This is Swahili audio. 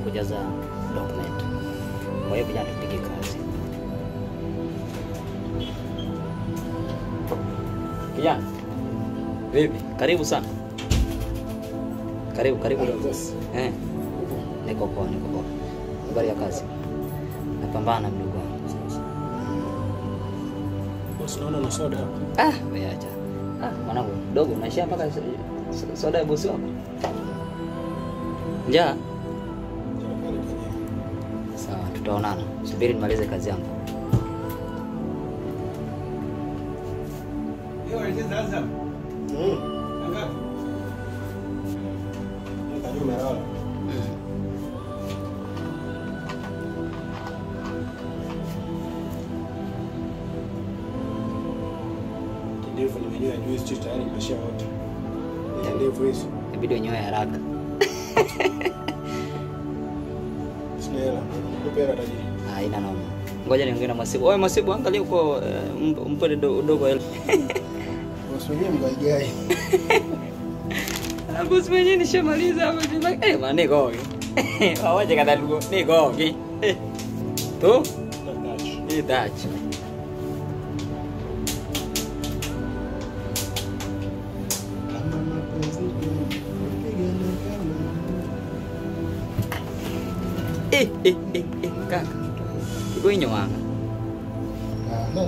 kujaza document. Kwa hiyo kijana tupige kazi. Kijana. Vipi? Karibu sana. Karibu. Niko poa. Habari ya kazi? Napambana mdogo wangu. Boss, naona na soda hapa. Wewe acha. Mwanangu, dogo unaishia mpaka soda ya bosi wako? Njaa? Sawa, tutaonana. Subiri nimalize kazi yangu. Ndevu nimenyoa juice tu tayari nimeshaota. Ndevu hizo. Inabidi unyoe haraka. Sina hela. Nikupe hela tajiri. Haina noma. Ngoja niongee na Masibu. Wewe Masibu, angalia huko mpe dogo hela. Boss mwenyewe mgaigai. Boss mwenyewe nishamaliza hapo. Maana niko. Waje kada ndugu. Niko. Tu? Ni touch. Kaka. Gue nyuang. Nah,